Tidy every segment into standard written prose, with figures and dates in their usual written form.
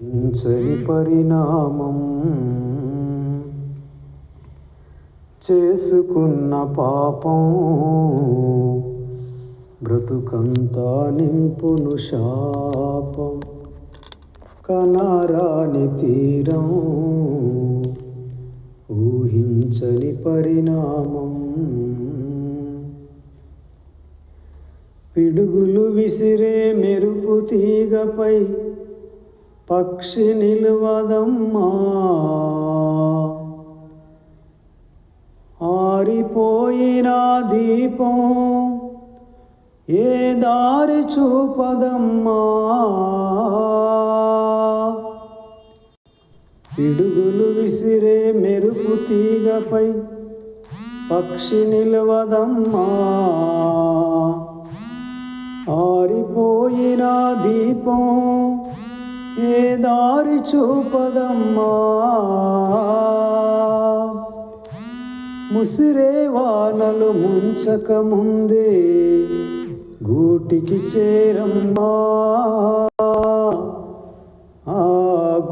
ఊహించని పరిణామం చేసుకున్న పాపం బ్రతుకంతా నింపును శాపం. కనరాని తీరం ఊహించని పరిణామం. పిడుగులు విసిరే మెరుపు తీగపై పక్షి నిలువదమ్మా, ఆరిపోయిన దీపం ఏ దారి చూపదమ్మా. పిడుగులు విసిరే మెరుపు తీగపై పక్షి నిలువదమ్మా, ఆరిపోయిన దీపం ఏ దారి చూపదమ్మా. ముసిరే వానలు ముంచక ముందే గూటికి చేరమ్మా, ఆ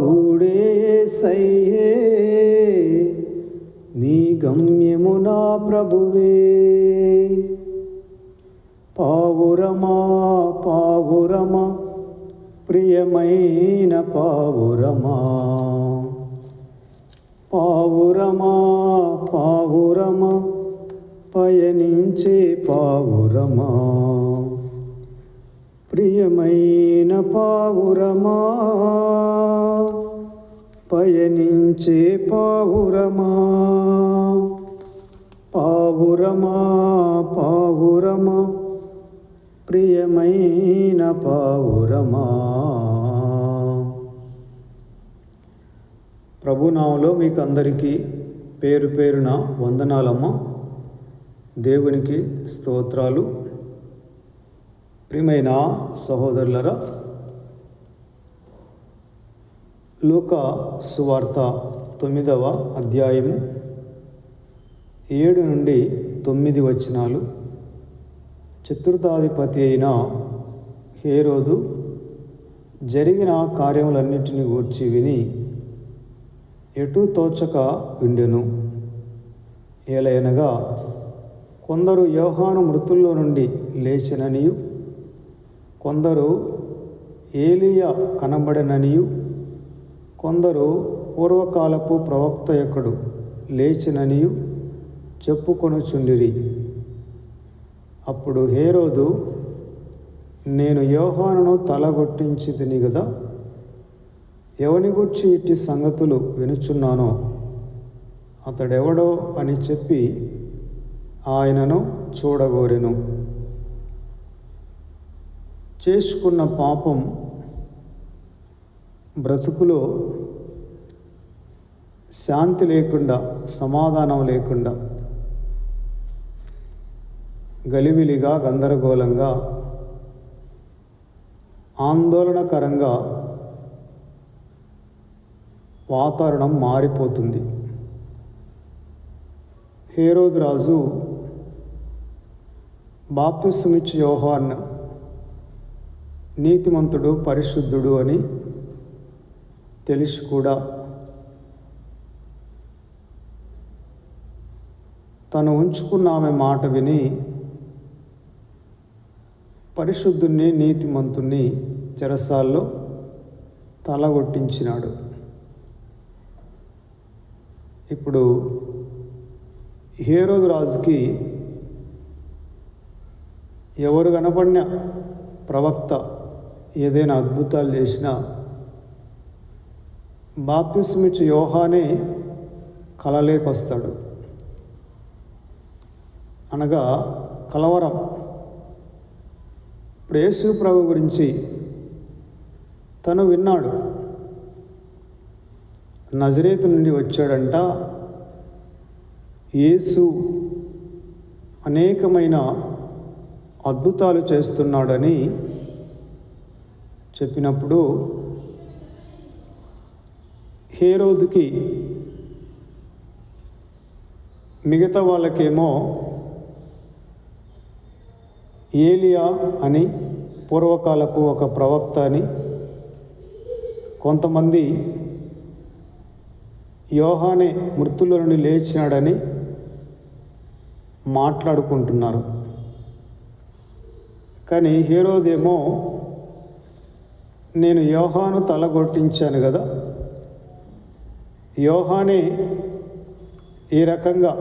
గూడే యేసయ్యే నీ గమ్యము నా ప్రభువే. పావురమా పావురమా ప్రియమైన పావురమా, పావురమా పావురమా పయనించే పావురమా, ప్రియమైన పావురమా పయనించే పావురమా. పావురమా పావురమా ప్రియమైన పావురమా. ప్రభునామంలో మీకు అందరికీ పేరు పేరున వందనాలమ్మ. దేవునికి స్తోత్రాలు. ప్రియమైన సహోదరులరా, లూకా సువార్త 9వ అధ్యాయము 7 నుండి 9 వచనాలు. చతుర్థాధిపతి అయిన హేరోదు జరిగిన కార్యములన్నిటిని గూర్చి విని ఎటూ తోచక ఉండెను. ఏలయనగా కొందరు యోహాను మృతుల్లో నుండి లేచెననియు, కొందరు ఏలియా కనబడెననియు, కొందరు పూర్వకాలపు ప్రవక్త యొక్కడు లేచెననియు చెప్పుకొనుచుండిరి. అప్పుడు హేరోదు, నేను యోహానును తలగొట్టించితిని గదా, ఎవని గూర్చి ఇట్టి సంగతులు వినుచున్నానో అతడెవడో అని చెప్పి ఆయనను చూడగోరెను. చేసుకున్న పాపం బ్రతుకులో శాంతి లేకుండా, సమాధానం లేకుండా, గలిబిలిగా, గందరగోళంగా, ఆందోళనకరంగా వాతావరణం మారిపోతుంది. హేరోదు రాజు బాప్తిసమిచ్చు యోహాను నీతిమంతుడు, పరిశుద్ధుడు అని తెలిసి కూడా తను ఉంచుకున్న ఆమె మాట విని పరిశుద్ధుణ్ణి, నీతిమంతుణ్ణి చెరసాల్లో తలగొట్టించినాడు. ఇప్పుడు హేరోదు రాజుకి ఎవరు కనపడిన ప్రవక్త ఏదైనా అద్భుతాలు చేసినా బాప్తిసమిచ్చు యోహానే కలలేకొస్తాడు. అనగా కలవరం. ఇప్పుడు యేసు ప్రభు గురించి తను విన్నాడు. నజరేతు నుండి వచ్చాడంట. యేసు అనేకమైన అద్భుతాలు చేస్తున్నాడని చెప్పినప్పుడు హేరోదుకి, మిగతా వాళ్ళకేమో ఏలియా అని పూర్వకాలపు ఒక ప్రవక్త అని, కొంతమంది యోహానే మృతుల నుండి లేచినాడని మాట్లాడుకుంటున్నారు. కానీ హేరోదేమో నేను యోహాను తలగొట్టించాను కదా, యోహానే ఈ రకంగా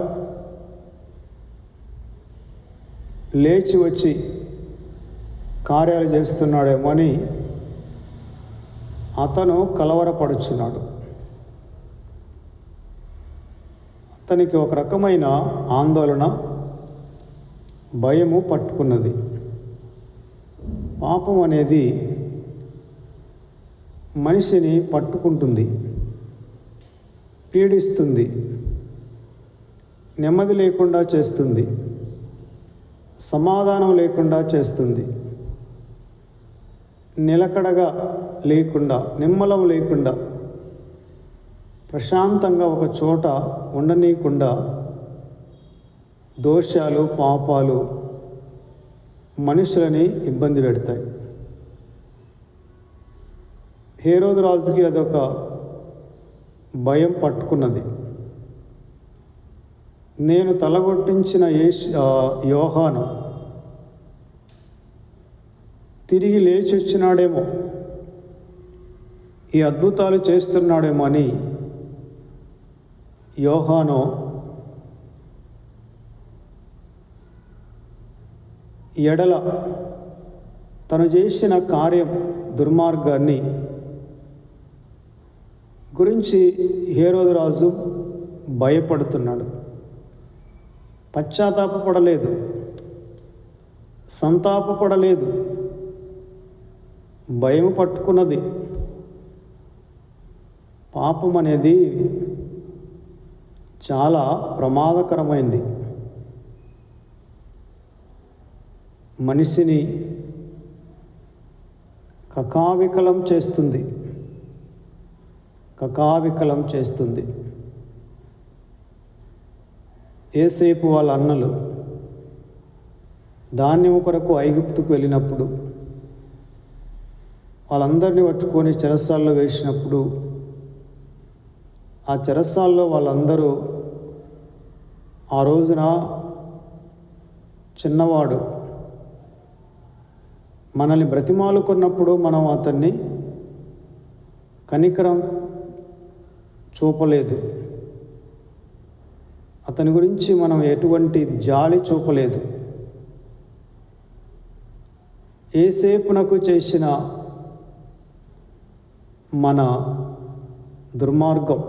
లేచి వచ్చి కార్యాలు చేస్తున్నాడేమో అని అతను కలవరపడుచున్నాడు. అతనికి ఒక రకమైన ఆందోళన, భయము పట్టుకున్నది. పాపం అనేది మనిషిని పట్టుకుంటుంది, పీడిస్తుంది, నెమ్మది లేకుండా చేస్తుంది, సమాధానం లేకుండా చేస్తుంది, నిలకడగా లేకుండా, నిమ్మలం లేకుండా, ప్రశాంతంగా ఒక చోట ఉండనీయకుండా దోషాలు, పాపాలు మనుషులని ఇబ్బంది పెడతాయి. హేరోదు రాజుకి అదొక భయం పట్టుకున్నది. నేను తలగొట్టించిన యోహాను తిరిగి లేచి వచ్చినాడేమో, ఈ అద్భుతాలు చేస్తున్నాడేమో అని యోహాను ఎడల తను చేసిన కార్యం, దుర్మార్గాన్ని గురించి హేరోదు రాజు భయపడుతున్నాడు. పశ్చాత్తాపపడలేదు, సంతాపపడలేదు, భయం పట్టుకున్నది. పాపం అనేది చాలా ప్రమాదకరమైంది. మనిషిని కకావికలం చేస్తుంది, కకావికలం చేస్తుంది. యోసేపు వాళ్ళ అన్నలు ధాన్యము కొరకు ఐగుప్తుకు వెళ్ళినప్పుడు వాళ్ళందరినీ పట్టుకొని చెరసాల్లో వేసినప్పుడు ఆ చెరసాల్లో వాళ్ళందరూ ఆ రోజున చిన్నవాడు మనల్ని బ్రతిమాలుకున్నప్పుడు మనం అతన్ని కనికరం చూపలేదు, అతని గురించి మనం ఎటువంటి జాలి చూపలేదు. యోసేపునకు చేసిన మన దుర్మార్గం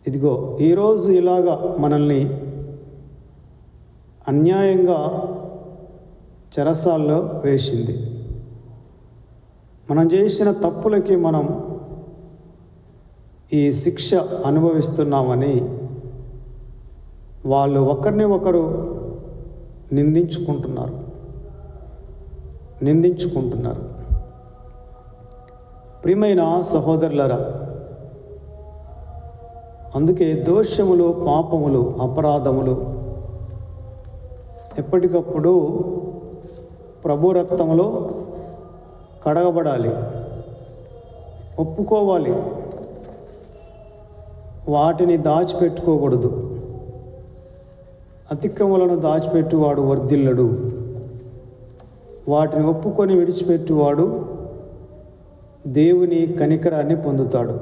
ఇదిగో ఈరోజు ఇలాగా మనల్ని అన్యాయంగా చెరసాల్లో వేసింది. మనం చేసిన తప్పులకి మనం ఈ శిక్ష అనుభవిస్తున్నామని వాళ్ళు ఒకరిని ఒకరు నిందించుకుంటున్నారు. ప్రియమైన సహోదరులారా, అందుకే దోషములు, పాపములు, అపరాధములు ఎప్పటికప్పుడు ప్రభు రక్తంలో కడగబడాలి, ఒప్పుకోవాలి. వాటిని దాచిపెట్టుకోకూడదు. అతిక్రమలను దాచిపెట్టువాడు వర్ధిల్లడు, వాటిని ఒప్పుకొని విడిచిపెట్టువాడు దేవుని కనికరాన్ని పొందుతాడు.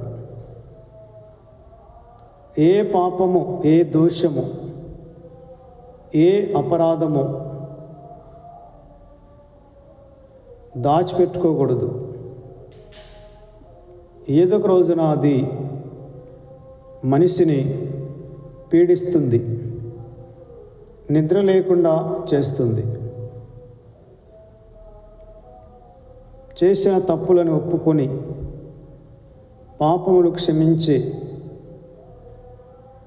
ఏ పాపము, ఏ దోషము, ఏ అపరాధము దాచిపెట్టుకోకూడదు. ఏదో ఒక రోజున అది మనిషిని పీడిస్తుంది, నిద్ర లేకుండా చేస్తుంది. చేసిన తప్పులను ఒప్పుకొని పాపములు క్షమించి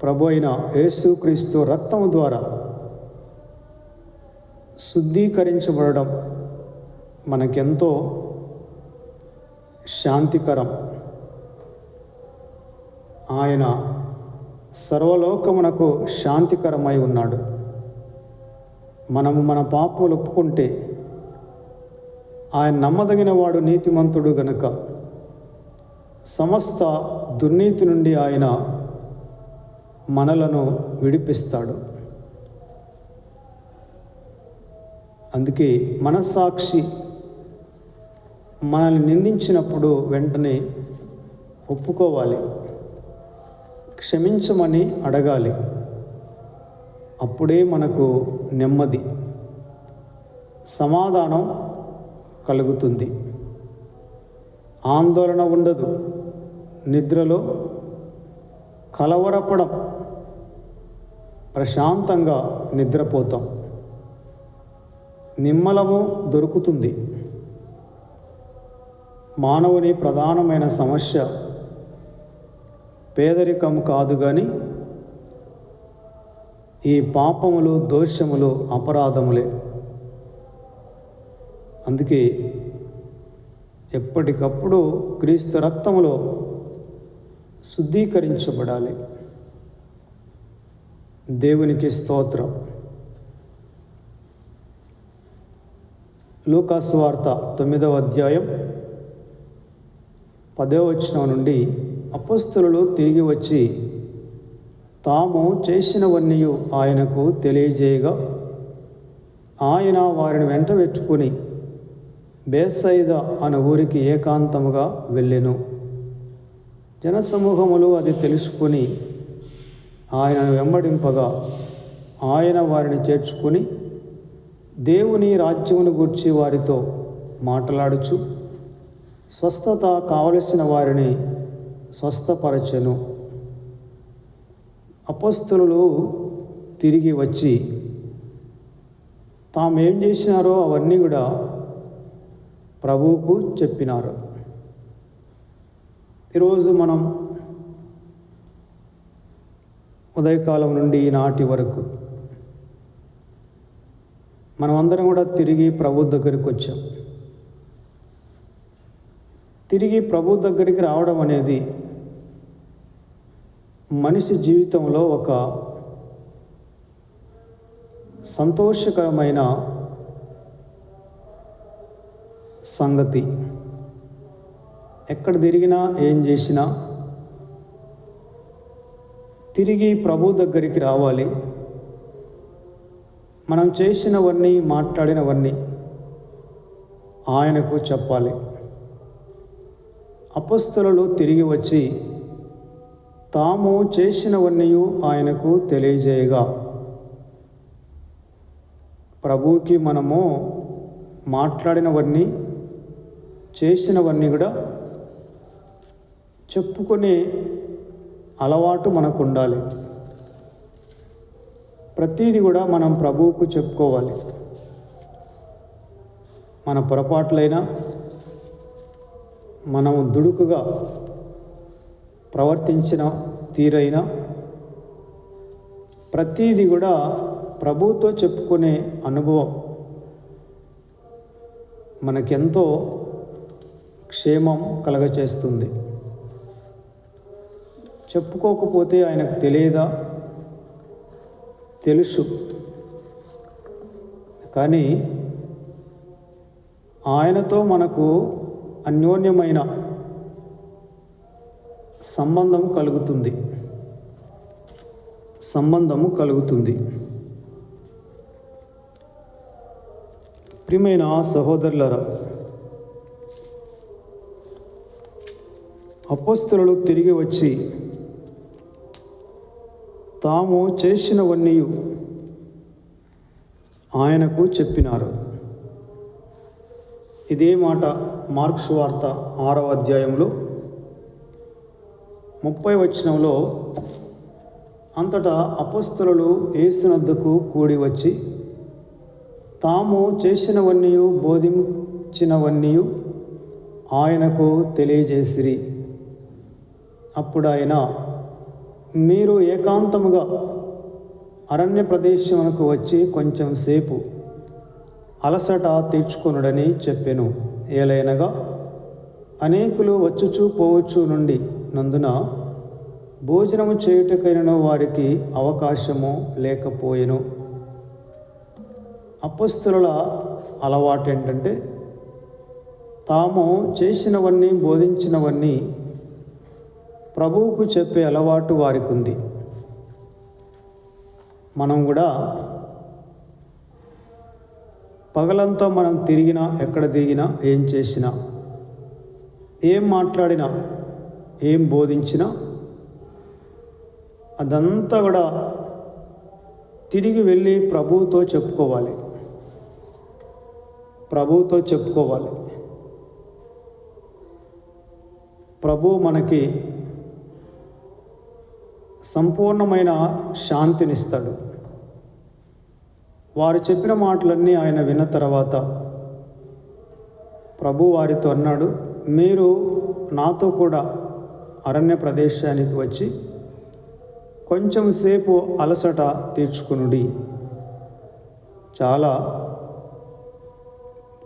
ప్రభు అయిన యేసుక్రీస్తు రక్తము ద్వారా శుద్ధీకరించబడడం మనకెంతో శాంతికరం. ఆయన సర్వలోకమునకు శాంతికరమై ఉన్నాడు. మనము మన పాపములు ఒప్పుకుంటే ఆయన నమ్మదగిన వాడు, నీతిమంతుడు గనుక సమస్త దుర్నీతి నుండి ఆయన మనలను విడిపిస్తాడు. అందుకే మనస్సాక్షి మనల్ని నిందించినప్పుడు వెంటనే ఒప్పుకోవాలి, క్షమించమని అడగాలి. అప్పుడే మనకు నెమ్మది, సమాధానం కలుగుతుంది. ఆందోళన ఉండదు, నిద్రలో కలవరపడం, ప్రశాంతంగా నిద్రపోతాం. నిమ్మలము దొరుకుతుంది. మానవుని ప్రధానమైన సమస్య పేదరికం కాదు కానీ ఈ పాపములు, దోషములు, అపరాధములే. అందుకే ఎప్పటికప్పుడు క్రీస్తు రక్తములో శుద్ధీకరించబడాలి. దేవునికి స్తోత్రం. లూకాసు వార్త 9వ అధ్యాయం 10వ వచనం నుండి అపొస్తలులు తిరిగి వచ్చి తాము చేసినవన్నీ ఆయనకు తెలియజేయగా ఆయన వారిని వెంట పెట్టుకుని బేత్సయిదా అనే ఊరికి ఏకాంతముగా వెళ్ళెను. జనసమూహములు అది తెలుసుకుని ఆయనను వెంబడింపగా ఆయన వారిని చేర్చుకుని దేవుని రాజ్యమును గూర్చి వారితో మాట్లాడుచు స్వస్థత కావలసిన వారిని స్వస్థపరచెను. అపొస్తలులు తిరిగి వచ్చి తామేం చేసినారో అవన్నీ కూడా ప్రభువుకు చెప్పినారు. ఈరోజు మనం ఉదయకాలం నుండి ఈనాటి వరకు మనమందరం కూడా తిరిగి ప్రభు దగ్గరికి వచ్చాం. తిరిగి ప్రభు దగ్గరికి రావడం అనేది మనిషి జీవితంలో ఒక సంతోషకరమైన సంగతి. ఎక్కడ తిరిగినా ఏం చేసినా తిరిగి ప్రభు దగ్గరికి రావాలి. మనం చేసినవన్నీ, మాట్లాడినవన్నీ ఆయనకు చెప్పాలి. అపొస్తలులు తిరిగి వచ్చి తాము చేసినవన్నీ ఆయనకు తెలియజేయగా ప్రభువుకి మనము మాట్లాడినవన్నీ, చేసినవన్నీ కూడా చెప్పుకునే అలవాటు మనకు ఉండాలి. ప్రతీది కూడా మనం ప్రభువుకు చెప్పుకోవాలి. మన పొరపాట్లైనా, మనము దుడుకుగా ప్రవర్తించిన తీరైనా ప్రతీది కూడా ప్రభువుతో చెప్పుకునే అనుభవం మనకెంతో క్షేమం కలగచేస్తుంది. చెప్పుకోకపోతే ఆయనకు తెలియదా? తెలుసు. కానీ ఆయనతో మనకు అన్యోన్యమైన సంబంధము కలుగుతుంది. ప్రియమైన సహోదరులారా, అపొస్తలులు తిరిగి వచ్చి తాము చేసినవన్నీ ఆయనకు చెప్పినారు. ఇదే మాట మార్కు సువార్త 6వ అధ్యాయంలో 30వ వచనంలో అంతటా అపొస్తలులు యేసునొద్దకు కూడి వచ్చి తాము చేసినవన్నీ, బోధించినవన్నీ ఆయనకు తెలియజేసిరి. అప్పుడు ఆయన, మీరు ఏకాంతముగా అరణ్య ప్రదేశమునకు వచ్చి కొంచెం సేపు అలసట తీర్చుకొనుడని చెప్పెను. ఏలైనగా అనేకులు వచ్చుచూ పోవచ్చు నుండి నందున భోజనము చేయుటకైనను వారికి అవకాశము లేకపోయెను. అపొస్తలుల అలవాటు ఏంటంటే తాము చేసినవన్నీ, బోధించినవన్నీ ప్రభువుకు చెప్పే అలవాటు వారికి ఉంది. మనం కూడా పగలంతా మనం తిరిగినా, ఎక్కడ దిగినా, ఏం చేసినా, ఏం మాట్లాడినా, ఏం బోధించినా అదంతా కూడా తిరిగి వెళ్ళి ప్రభువుతో చెప్పుకోవాలి. ప్రభువు మనకి సంపూర్ణమైన శాంతినిస్తాడు. వారు చెప్పిన మాటలన్నీ ఆయన విన్న తర్వాత ప్రభు వారితో అన్నాడు, మీరు నాతో కూడా అరణ్య ప్రదేశానికి వచ్చి కొంచెం సేపు అలసట తీర్చుకునుడి. చాలా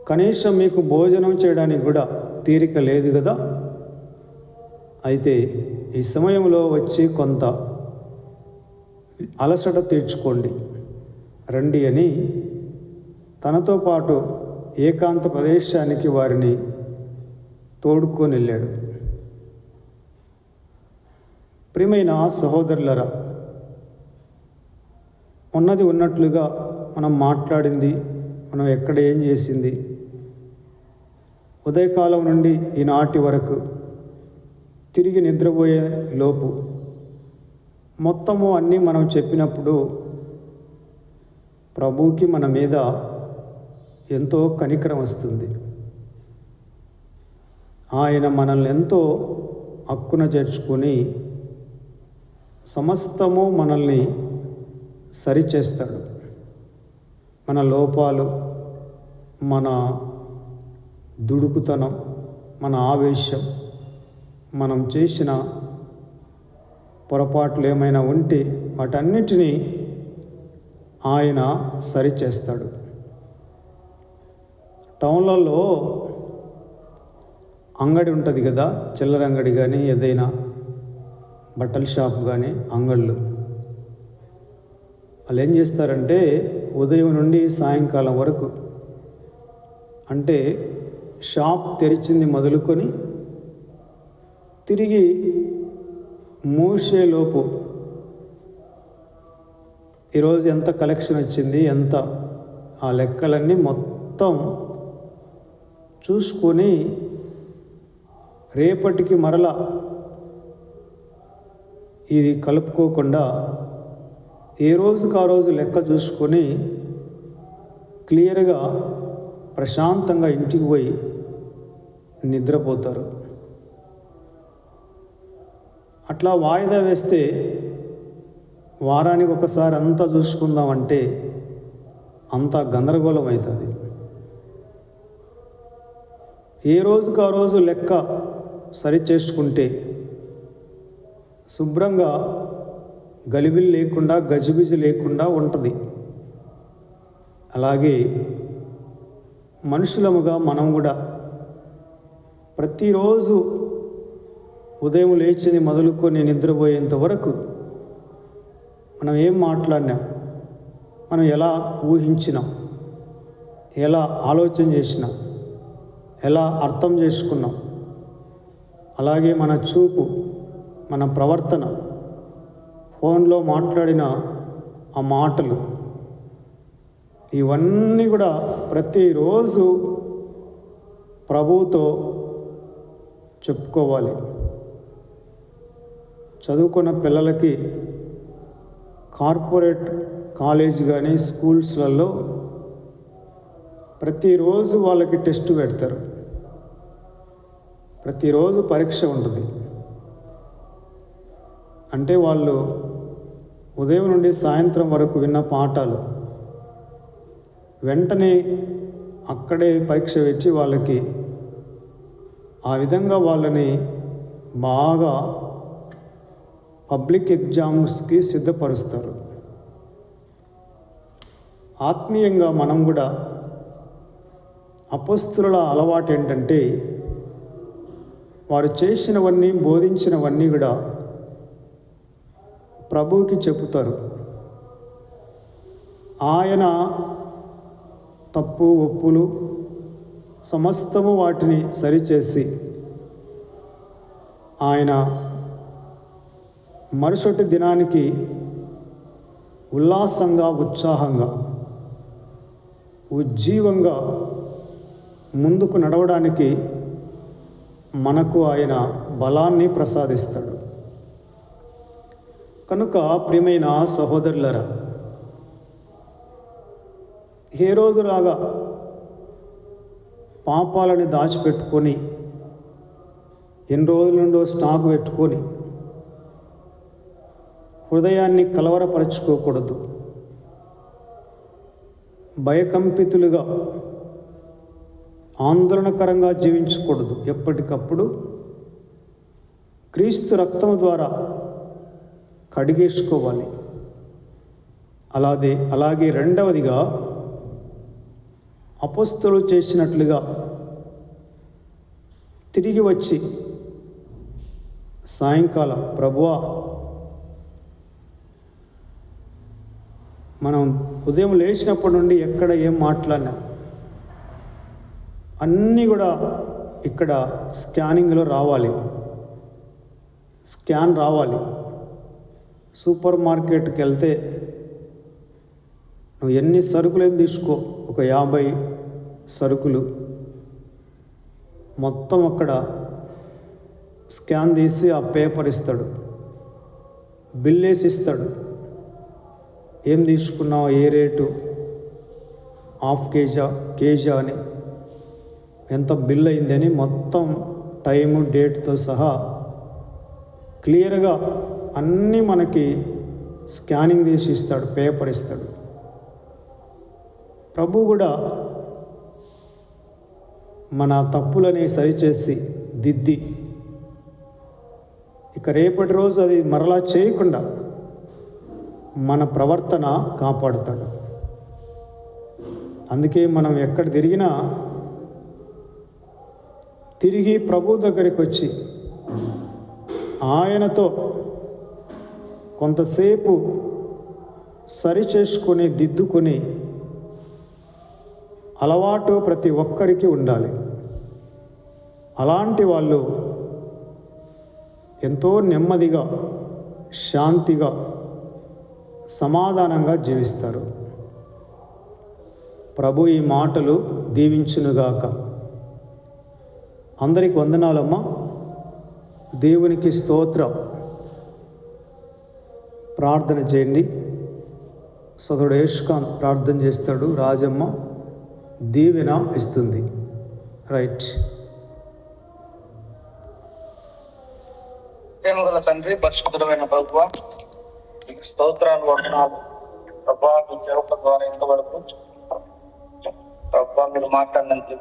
కనీసం మీకు భోజనం చేయడానికి కూడా తీరిక లేదు కదా, అయితే ఈ సమయంలో వచ్చి కొంత అలసట తీర్చుకోండి రండి అని తనతో పాటు ఏకాంత ప్రదేశానికి వారిని తోడుకొని వెళ్ళాడు. ప్రియమైన సహోదరులరా, ఉన్నది ఉన్నట్లుగా మనం మాట్లాడింది, మనం ఎక్కడ ఏం చేసింది, ఉదయకాలం నుండి ఈనాటి వరకు తిరిగి నిద్రపోయే లోపు మొత్తము అన్నీ మనం చెప్పినప్పుడు ప్రభువుకి మన మీద ఎంతో కనికరం వస్తుంది. ఆయన మనల్ని ఎంతో హక్కున చేర్చుకొని సమస్తము మనల్ని సరిచేస్తాడు. మన లోపాలు, మన దుడుకుతనం, మన ఆవేశం, మనం చేసిన పొరపాట్లు ఏమైనా ఉంటే వాటన్నిటినీ ఆయన సరిచేస్తాడు. టౌన్లలో అంగడి ఉంటుంది కదా, చిల్లర అంగడి కానీ ఏదైనా బట్టల షాప్ కానీ అంగళ్ళు, వాళ్ళు ఏం చేస్తారంటే ఉదయం నుండి సాయంకాలం వరకు, అంటే షాప్ తెరిచింది మొదలుకొని తిరిగి మూసేలోపు ఈరోజు ఎంత కలెక్షన్ వచ్చింది, ఎంత ఆ లెక్కలన్నీ మొత్తం చూసుకొని రేపటికి మరలా ఇది కలుపుకోకుండా ఏ రోజుకు ఆ రోజు లెక్క చూసుకొని క్లియర్గా ప్రశాంతంగా ఇంటికి పోయి నిద్రపోతారు. అట్లా వాయిదా వేస్తే వారానికి ఒకసారి అంతా చూసుకుందామంటే అంతా గందరగోళం అవుతుంది. ఏ రోజుకు ఆ రోజు లెక్క సరి చేసుకుంటే శుభ్రంగా గలిబిలి లేకుండా, గజిబిజి లేకుండా ఉంటుంది. అలాగే మనుషులముగా మనం కూడా ప్రతిరోజు ఉదయం లేచింది మొదలుకొని నిద్రపోయేంత వరకు మనం ఏం మాట్లాడినాం, మనం ఎలా ఊహించినాం, ఎలా ఆలోచన చేసినాం, ఎలా అర్థం చేసుకున్నాం, అలాగే మన చూపు, మన ప్రవర్తన, ఫోన్లో మాట్లాడిన ఆ మాటలు, ఇవన్నీ కూడా ప్రతిరోజు ప్రభువుతో చెప్పుకోవాలి. చదువుకున్న పిల్లలకి కార్పొరేట్ కాలేజ్ కానీ స్కూల్స్లలో ప్రతిరోజు వాళ్ళకి టెస్ట్ పెడతారు, ప్రతిరోజు పరీక్ష ఉంటుంది. అంటే వాళ్ళు ఉదయం నుండి సాయంత్రం వరకు విన్న పాఠాలు వెంటనే అక్కడే పరీక్ష పెట్టి వాళ్ళకి ఆ విధంగా వాళ్ళని బాగా పబ్లిక్ ఎగ్జామ్స్కి సిద్ధపరుస్తారు. ఆత్మీయంగా మనం కూడా అపొస్తలుల అలవాటు ఏంటంటే వారు చేసినవన్నీ, బోధించినవన్నీ కూడా ప్రభువుకి చెప్పుతారు. ఆయన తప్పు ఒప్పులు సమస్తము వాటిని సరిచేసి ఆయన మరుసటి దినానికి ఉల్లాసంగా, ఉత్సాహంగా, ఉజ్జీవంగా ముందుకు నడవడానికి మనకు ఆయన బలాన్ని ప్రసాదిస్తాడు. కనుక ప్రియమైన సహోదరులారా, హేరోదులాగా పాపాలని దాచిపెట్టుకొని ఎన్ని రోజుల నుండో స్టాక్ పెట్టుకొని హృదయాన్ని కలవరపరచుకోకూడదు. భయకంపితులుగా, ఆందోళనకరంగా జీవించకూడదు. ఎప్పటికప్పుడు క్రీస్తు రక్తము ద్వారా కడిగేసుకోవాలి. అలాగే రెండవదిగా, అపొస్తలులు చేసినట్లుగా తిరిగి వచ్చి సాయంకాలం, ప్రభువా, మనం ఉదయం లేచినప్పటి నుండి ఎక్కడ ఏం మాట్లాడినా అన్నీ కూడా ఇక్కడ స్కానింగ్లో రావాలి, స్కాన్ రావాలి. సూపర్ మార్కెట్కి వెళ్తే నువ్వు ఎన్ని సరుకులు ఏం తీసుకో, ఒక 50 సరుకులు మొత్తం అక్కడ స్కాన్ తీసి ఆ పేపర్ ఇస్తాడు, బిల్ వేసి ఇస్తాడు. ఏం తీసుకున్నావు, ఏ రేటు, ½ కేజా అని, ఎంత బిల్ అయిందని మొత్తం టైము, డేట్తో సహా క్లియర్గా అన్నీ మనకి స్కానింగ్ తీసి ఇస్తాడు, పేపర్ ఇస్తాడు. ప్రభు కూడా మన తప్పులని సరిచేసి దిద్ది ఇక రేపటి రోజు అది మరలా చేయకుండా మన ప్రవర్తన కాపాడుతాడు. అందుకే మనం ఎక్కడ తిరిగినా తిరిగి ప్రభు దగ్గరికి వచ్చి ఆయనతో కొంతసేపు సరిచేసుకొని దిద్దుకొని అలవాటు ప్రతి ఒక్కరికి ఉండాలి. అలాంటి వాళ్ళు ఎంతో నెమ్మదిగా, శాంతిగా, సమాధానంగా జీవిస్తారు. ప్రభు ఈ మాటలు దీవించునుగాక. అందరికి వందనాలమ్మా. దేవునికి స్తోత్రం. ప్రార్థన చేయండి. సోదరుడు యశ్కాంత్ ప్రార్థన చేస్తాడు. రాజమ్మ దీవెన ఇస్తుంది. రైట్. ప్రేమగల తండ్రి, పరిశుద్ధమైన ప్రభువా, మీకు స్తోత్రాలు, వందనాలు ప్రభా. మీ సేవకుల ద్వారా ఇంతవరకు ప్రభా మీరు మాట్లాడినందుకు